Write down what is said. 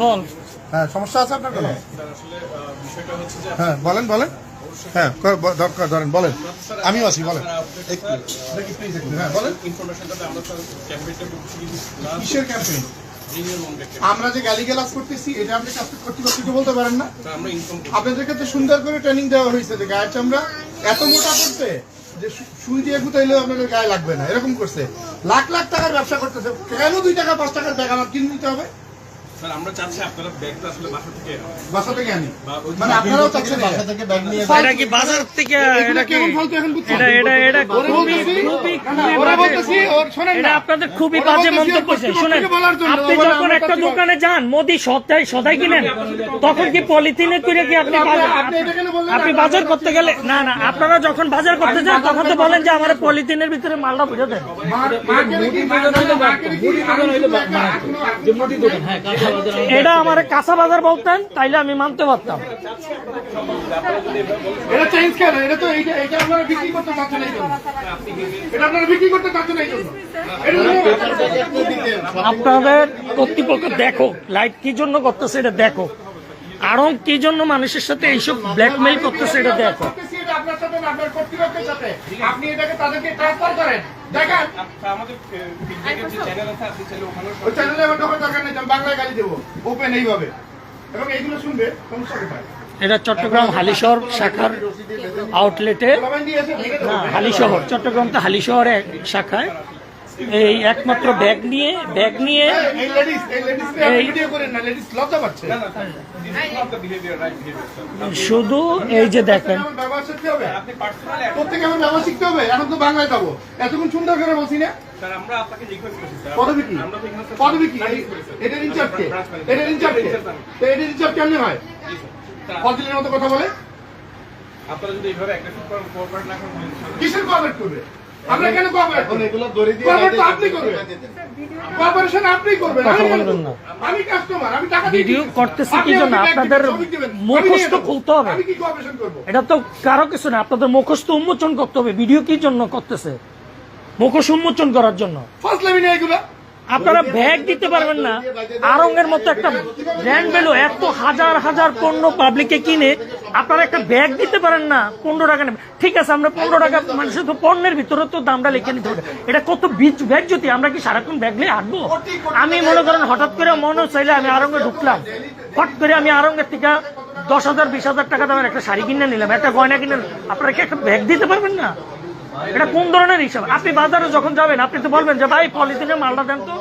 বল। হ্যাঁ, সমস্যা আছে আপনার কোনো? আসলে বিষয়টা হচ্ছে যে হ্যাঁ, বলেন বলেন। হ্যাঁ, দরকার ধরেন, বলেন। আমিও আছি, বলেন। একটু দেখি প্লিজ, একটু। হ্যাঁ, বলেন। ইনফরমেশনটাতে আমরা তো ক্যাম্পেইনটা করছি কিন্তু কিসের ক্যাম্পেইন? রিনিউয়াল মঙ্গের আমরা যে গালিগালাজ করতেছি, এটা আপনি কর্তৃপক্ষকে বলতে পারেন না? আমরা ইনফর্ম করি। আপনাদেরকে তো সুন্দর করে ট্রেনিং দেওয়া হয়েছে যে গায়ের চামড়া এত মোটা করতে যে সুই দিয়ে গুতাইলেও আপনাদের গায়ে লাগবে না, এরকম করছে। লাখ লাখ টাকার ব্যবসা করতেছে, কেন 2 টাকা 5 টাকার ব্যাগ আমার কিনে নিতে হবে? স্যার আমরা চাচ্ছি আপনারা ব্যাগটা আসলে বাসা থেকে আনি, বা ওই মানে আপনারাও চাচ্ছেন বাসা থেকে ব্যাগ নিয়ে এটা কি বাজার থেকে? এটা কি কেমন ফালতু এখন বুঝছেন? এটা ওরা বলতেছি, ওরা বলতেছি, ওর শোনেন এটা না। আপনাদের খুবই ওরা বাজে বলতেছি, মন্তব্য। শুনেন, কর্তৃপক্ষকে বলার জন্য, আপনি বলে যখন আমরা একটা কর্তৃপক্ষ- দোকানে যান মোদি সদাই কিনেন, তখন কি পলিথিনে করে কি আপনি আপনি এটা কেন বললেন? আপনি বাজার করতে গেলে না না, আপনারা যখন বাজার করতে যান তখন তো বলেন যে আমার পলিথিনের ভিতরে মালটা বুঝে দেন। এটা আমার কাঁচা বাজার বলতেন তাইলে আমি মানতে পারতাম। এটা চেঞ্জ কেন? এটা তো এটা আপনারা বিক্রি করতে চাচ্ছেন এই জন্য। এটা আপনারা বিক্রি করতে চাচ্ছেন এই জন্য। আপনাদের কর্তৃপক্ষ দেখো লাইট কি জন্য করতেছে এটা দেখো, আরং কি জন্য মানুষের সাথে এইসব ব্ল্যাকমেইল করতেছে এটা দেখো। এটা আপনার সাথে না, আপনার কর্তৃপক্ষের সাথে। আপনি এটাকে তাদেরকে ট্রান্সফার করেন। দেখেন, আমাদের ফিডব্যাকের যে চ্যানেল আছে আপনি চাইলে ওখানেও ওই চ্যানেলে আমার ঢোকার দরকার নেই, আমি বাংলায় গালি দেবো ওপেন এইভাবে, এবং এইগুলো শুনবে সমস্যা কোথায়? এটা চট্টগ্রাম হালিশহর শাখার আউটলেটে, সবাই দিয়ে এসে ভেঙে দেবো। না হালিশহর, চট্টগ্রাম তো হালিশহরে শাখায় এই একমাত্র ব্যাগ নিয়ে এই লেডিস ভিডিও করেন না, লেডিস লজ্জা পাচ্ছে। বিহেভিয়ার রাইট বিহেভিয়ার শুধু এই যে দেখেন আমার ব্যবহার শিখতে হবে, আপনি পার্সোনালি প্রত্যেকে আমার ব্যবহার শিখতে হবে। এখন তো বাংলায় যাবো, এতক্ষণ সুন্দর করে বলছি না। স্যার আমরা আপনাকে রিকোয়েস্ট করছি স্যার পদবী কি? আমরা তো এখানে পদবী কি? এটার ইনচার্জ কে? এটার ইনচার্জ কে? তো এটার ইনচার্জ কেমনে হয়? ফজলের মতো কথা বলে? আপনারা যদি এইভাবে অ্যাগ্রেসিভ করেন কোঅপারেট না করেন কিসের কোঅপারেট করবে? আমরা কেন কোঅপারেট করব? এগুলো দড়ি দিয়ে কোঅপারেট তো আপনি করবেন, কোঅপারেশন আপনি করবেন। কথা আমি কেন বলবেন করব? না। আমি কাস্টমার, আমি টাকা দিয়ে ভিডিও কিনছি। করতেছি আপনি কি জন্য? আমাকে আপনাদের শ্রমিক দিবেন, আমি মুখস্থ নিয়ে নেবো। খুলতে হবে। আমি কি কোঅপারেশন করব? এটা তো কারো কিছু না, আপনাদের মুখস্থ উন্মোচন করতে হবে। ভিডিও কি জন্য করতেছে? মুখস্থ উন্মোচন করার জন্য। ফাসলামি না এগুলা। আপনারা ব্যাগ দিতে পারবেন না, আরঙের মতো একটা ব্র্যান্ড ভ্যালু, এত হাজার হাজার পণ্য পাবলিকে কিনে আপনারা একটা ব্যাগ দিতে পারেন না 15 টাকা নেবে। ঠিক আছে, আমরা 15 টাকা, মানুষের তো পণ্যের ভিতরে তো দামটা লিখে নিতে হবে। এটা কত ব্যাগ যদি আমরা কি সারাক্ষণ ব্যাগ নিয়ে হাঁটবো? আমি মনে করেন হঠাৎ করে মনে চাইলে আমি আরঙে ঢুকলাম, হঠাৎ করে আমি আরঙের থেকে 10,000 20,000 টাকা দামের একটা শাড়ি কিনে নিলাম, একটা গয়না কিনে নিলাম, আপনারা কি একটা ব্যাগ দিতে পারবেন না? এটা কোন ধরনের হিসাব? আপনি বাজারে যখন যাবেন আপনি তো বলবেন যে ভাই পলিথিনের মালটা দেন তো।